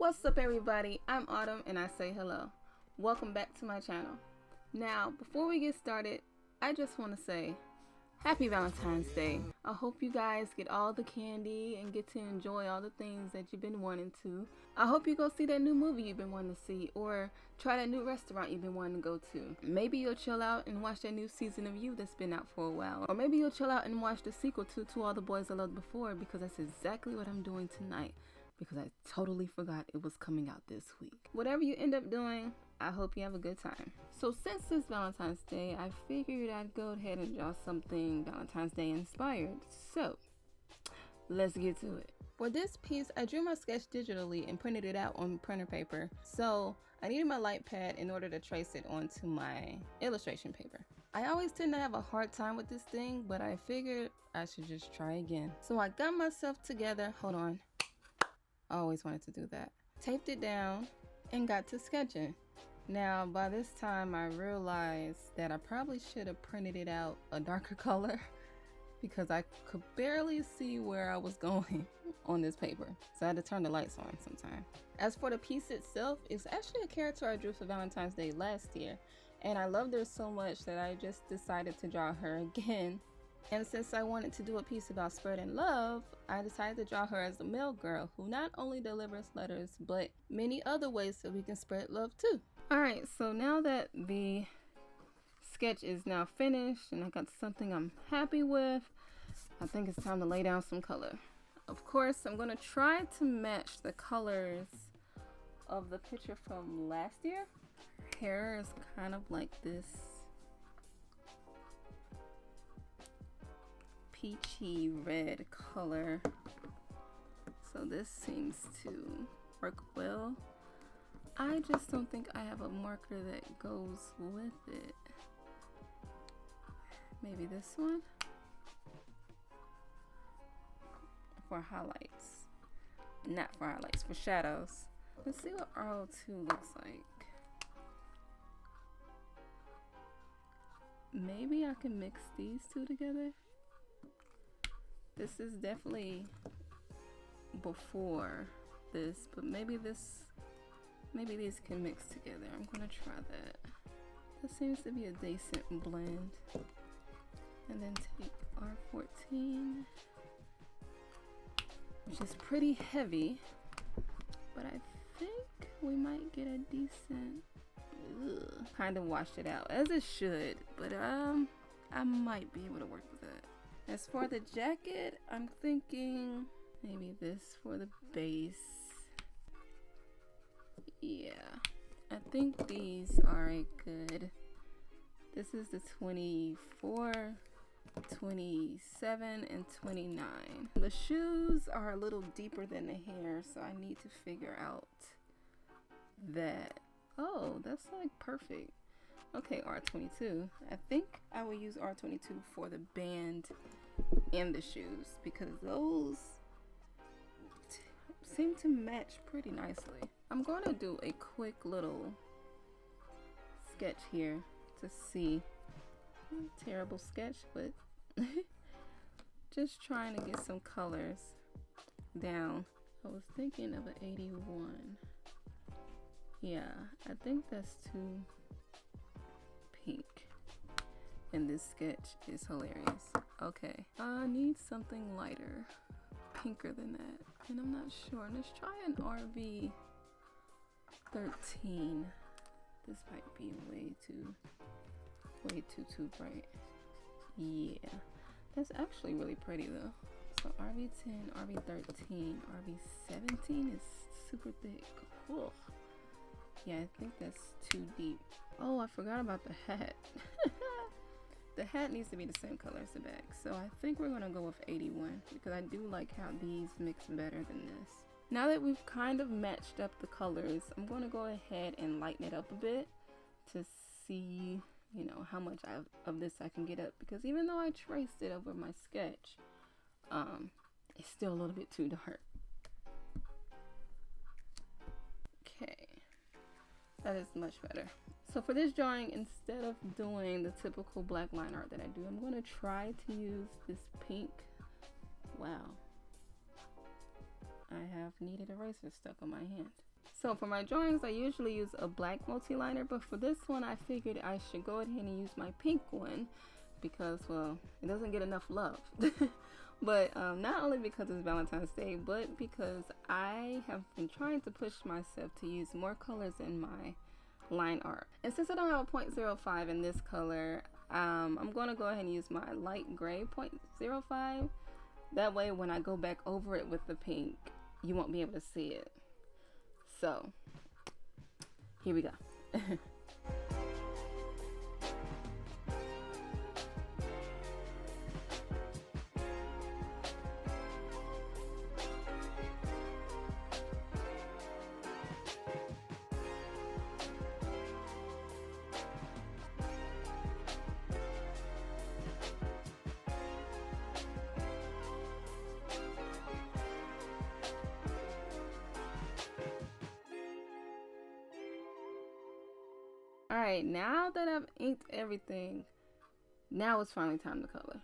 What's up everybody, I'm Autumn and I say hello. Welcome back to my channel. Now, before we get started, I just want to say Happy Valentine's Day. I hope you guys get all the candy and get to enjoy all the things that you've been wanting to. I hope you go see that new movie you've been wanting to see, or try that new restaurant you've been wanting to go to. Maybe you'll chill out and watch that new season of You that's been out for a while. Or maybe you'll chill out and watch the sequel to All the Boys I Loved Before, because that's exactly what I'm doing tonight. Because I totally forgot it was coming out this week. Whatever you end up doing, I hope you have a good time. So since it's Valentine's Day, I figured I'd go ahead and draw something Valentine's Day inspired. So let's get to it. For this piece, I drew my sketch digitally and printed it out on printer paper. So I needed my light pad in order to trace it onto my illustration paper. I always tend to have a hard time with this thing, but I figured I should just try again. So I got myself together. Hold on. I always wanted to do that. Taped it down and got to sketching. Now, by this time, I realized that I probably should have printed it out a darker color because I could barely see where I was going on this paper. So I had to turn the lights on sometime. As for the piece itself, it's actually a character I drew for Valentine's Day last year. And I loved her so much that I just decided to draw her again. And since I wanted to do a piece about spreading love, I decided to draw her as a mail girl who not only delivers letters, but many other ways that we can spread love too. Alright, so now that the sketch is now finished and I got something I'm happy with, I think it's time to lay down some color. Of course, I'm going to try to match the colors of the picture from last year. Hair is kind of like this peachy red color, so this seems to work well. I just don't think I have a marker that goes with it. Maybe this one for highlights. Not for highlights, for shadows. Let's see what R02 looks like. Maybe I can mix these two together. This is definitely before this, but maybe these can mix together. I'm gonna try that. This seems to be a decent blend. And then take R14, which is pretty heavy, but I think we might get a decent, kind of washed it out, as it should, but I might be able to work with that. As for the jacket, I'm thinking maybe this for the base. Yeah, I think these are a good. This is the 24, 27, and 29. The shoes are a little deeper than the hair, so I need to figure out that. Oh, that's like perfect. Okay, R22. I think I will use R22 for the band and the shoes because those seem to match pretty nicely. I'm going to do a quick little sketch here to see. Terrible sketch, but just trying to get some colors down. I was thinking of an 81. Yeah, I think that's too pink, and this sketch is hilarious. Okay, I need something lighter, pinker than that, and I'm not sure. Let's try an RV 13. This might be way too bright. Yeah, that's actually really pretty though. So RV10, RV13, RV17 is super thick. Ugh. Yeah, I think that's too deep. Oh, I forgot about the hat. The hat needs to be the same color as the back. So I think we're gonna go with 81 because I do like how these mix better than this. Now that we've kind of matched up the colors, I'm gonna go ahead and lighten it up a bit to see, you know, how much of this I can get up, because even though I traced it over my sketch, it's still a little bit too dark. Okay. That is much better. So for this drawing, instead of doing the typical black line art that I do, I'm going to try to use this pink. Wow. I have kneaded eraser stuck on my hand. So for my drawings, I usually use a black multi-liner, but for this one, I figured I should go ahead and use my pink one because, well, it doesn't get enough love. But not only because it's Valentine's Day, but because I have been trying to push myself to use more colors in my line art. And since I don't have a 0.05 in this color, I'm going to go ahead and use my light gray 0.05. That way when I go back over it with the pink, you won't be able to see it. So here we go. Alright, now that I've inked everything, now it's finally time to color.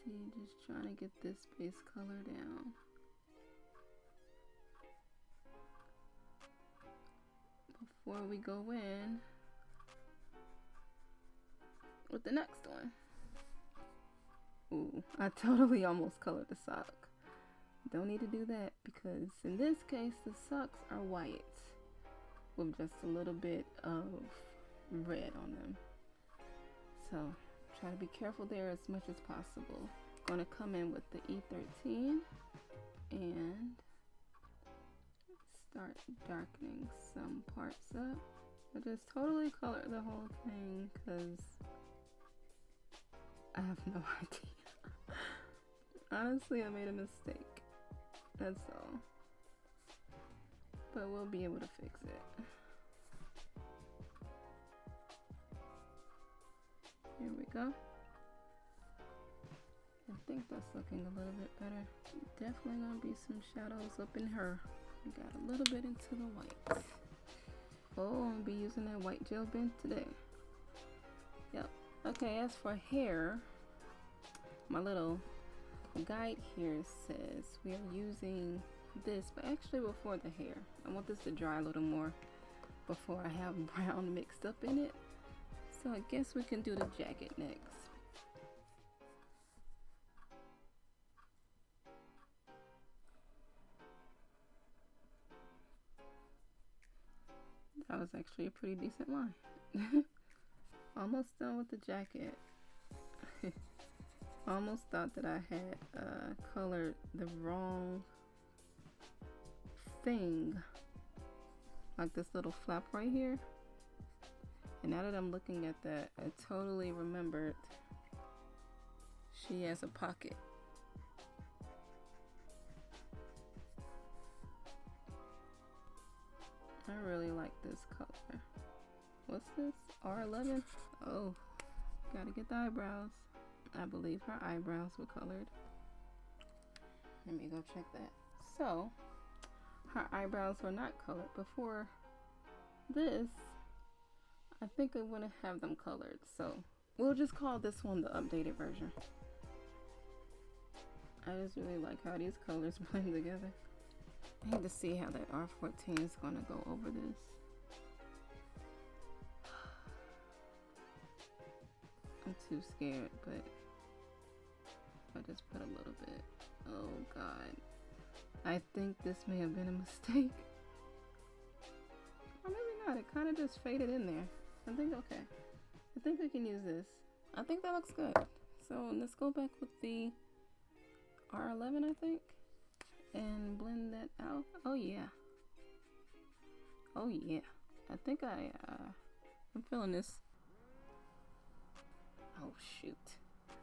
See, just trying to get this base color down. Before we go in with the next one. Ooh, I totally almost colored the sock. Don't need to do that because in this case the socks are white with just a little bit of red on them. So try to be careful there as much as possible. Going to come in with the E13 and start darkening some parts up. I just totally colored the whole thing because I have no idea. Honestly, I made a mistake. That's all. But we'll be able to fix it. Here we go. I think that's looking a little bit better. Definitely gonna be some shadows up in her. We got a little bit into the white. Oh, I'm gonna be using that white gel pen today. Yep. Okay, as for hair, my little guide here says we are using this, but actually before the hair. I want this to dry a little more before I have brown mixed up in it. So I guess we can do the jacket next. That was actually a pretty decent line. Almost done with the jacket. Almost thought that I had colored the wrong thing. Like this little flap right here. And now that I'm looking at that, I totally remembered she has a pocket. I really like this color. What's this? R11? Oh, gotta get the eyebrows. I believe her eyebrows were colored. Let me go check that. So, her eyebrows were not colored before this. I think I want to have them colored, so we'll just call this one the updated version. I just really like how these colors blend together. I need to see how that R14 is going to go over this. I'm too scared, but I just put a little bit. Oh God. I think this may have been a mistake. Or maybe not, it kind of just faded in there. I think okay. I think we can use this. I think that looks good. So let's go back with the R11, I think, and blend that out. Oh yeah. Oh yeah. I think I'm feeling this. Oh shoot.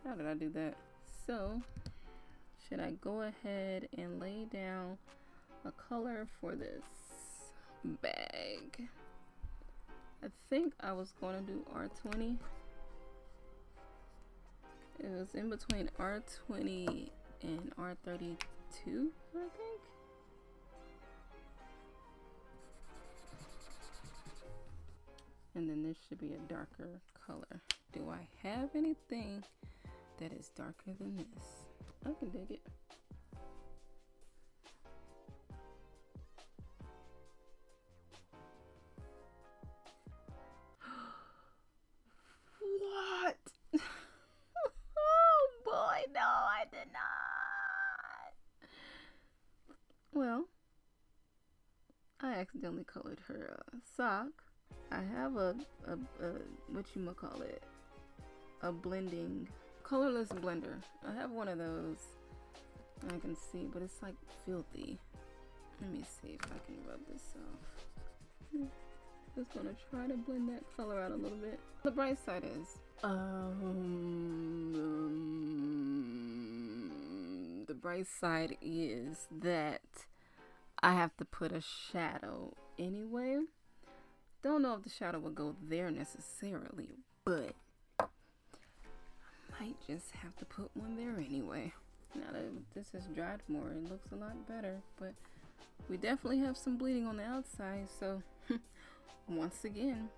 How did I do that? So, should I go ahead and lay down a color for this bag? I think I was going to do R20. It was in between R20 and R32, I think. And then this should be a darker color. Do I have anything that is darker than this? I can dig it. I accidentally colored her sock. I have a a blending, colorless blender. I have one of those. I can see, but it's like filthy. Let me see if I can rub this off. Just gonna try to blend that color out a little bit. The bright side is, the bright side is that I have to put a shadow anyway. Don't know if the shadow will go there necessarily, but I might just have to put one there anyway. Now that this has dried more, it looks a lot better, but we definitely have some bleeding on the outside, so once again,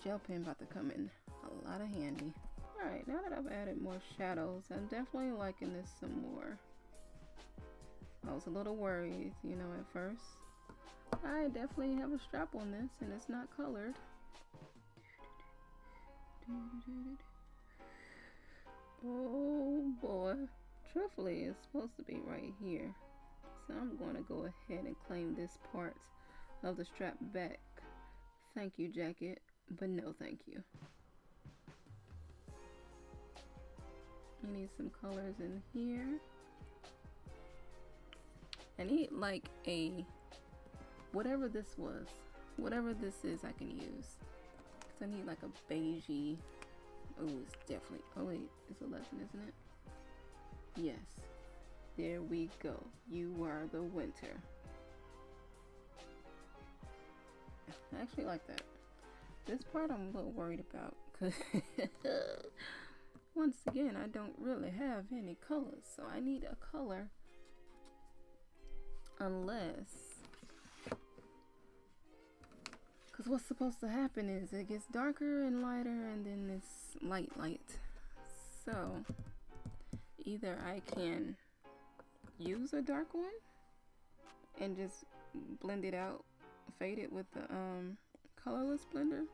gel pen about to come in a lot of handy. Alright, now that I've added more shadows, I'm definitely liking this some more. I was a little worried, you know, at first. I definitely have a strap on this, and it's not colored. Oh boy. Truthfully, it's supposed to be right here. So I'm going to go ahead and claim this part of the strap back. Thank you, jacket, but no thank you. I need some colors in here. I need like a, whatever this was, whatever this is I can use. Cause I need like a beigey. Oh, it's definitely, oh wait, it's 11, isn't it? Yes. There we go. You are the winter. I actually like that. This part I'm a little worried about because once again, I don't really have any colors. So I need a color unless, because what's supposed to happen is it gets darker and lighter and then it's light. So either I can use a dark one and just blend it out, fade it with the colorless blender,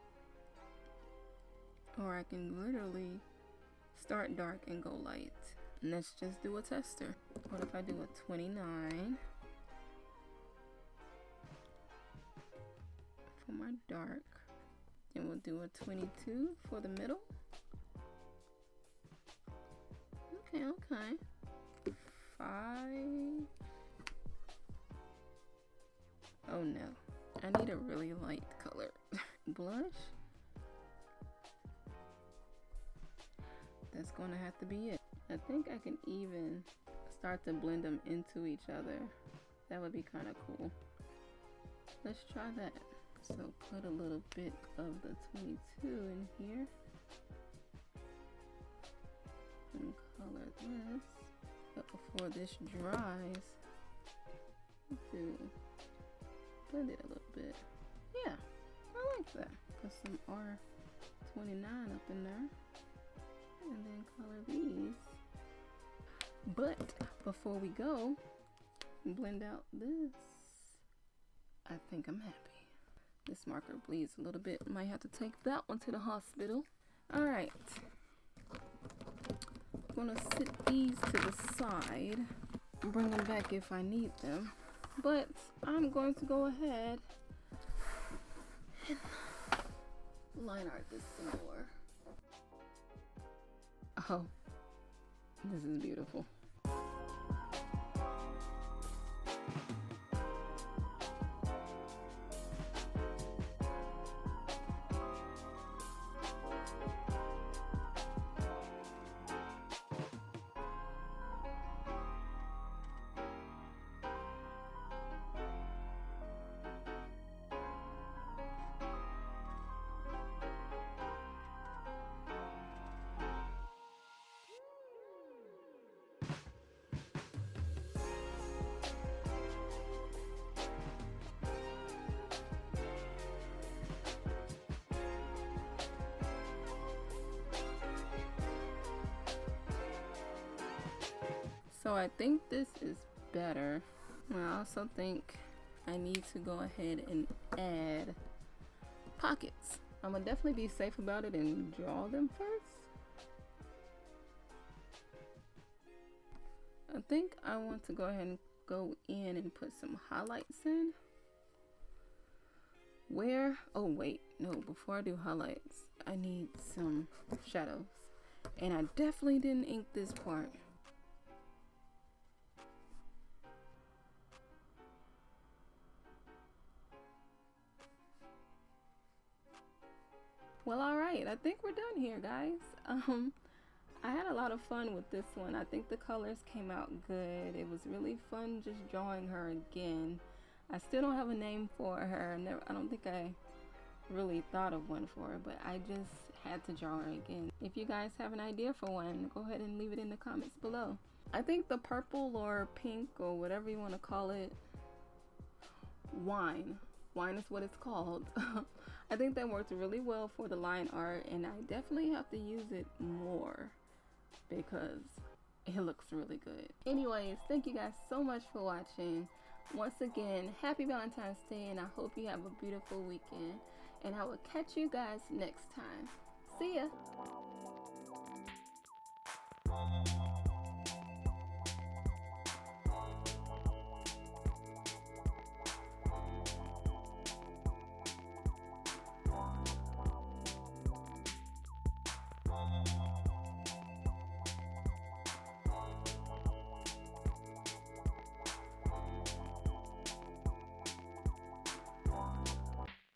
or I can literally start dark and go light. And let's just do a tester. What if I do a 29 for my dark, then we'll do a 22 for the middle. Okay. 5. Oh no, I need a really light color. Blush. That's gonna have to be it. I think I can even start to blend them into each other. That would be kind of cool. Let's try that. So put a little bit of the 22 in here and color this. But before this dries, do blend it a little bit. Yeah, I like that. Put some R29 up in there and then color these. But before we go, blend out this. I think I'm happy. This marker bleeds a little bit. Might have to take that one to the hospital. All right. I'm gonna sit these to the side. Bring them back if I need them. But I'm going to go ahead and line art this some more. Oh, this is beautiful. So I think this is better. I also think I need to go ahead and add pockets. I'm gonna definitely be safe about it and draw them first. I think I want to go ahead and go in and put some highlights in. Where? Oh wait, no, before I do highlights, I need some shadows. And I definitely didn't ink this part. Well, alright, I think we're done here, guys. I had a lot of fun with this one. I think the colors came out good. It was really fun just drawing her again. I still don't have a name for her. I don't think I really thought of one for her, but I just had to draw her again. If you guys have an idea for one, go ahead and leave it in the comments below. I think the purple or pink or whatever you want to call it, wine is what it's called. I think that worked really well for the line art, and I definitely have to use it more because it looks really good. Anyways, thank you guys so much for watching. Once again, happy Valentine's Day, and I hope you have a beautiful weekend, and I will catch you guys next time. See ya!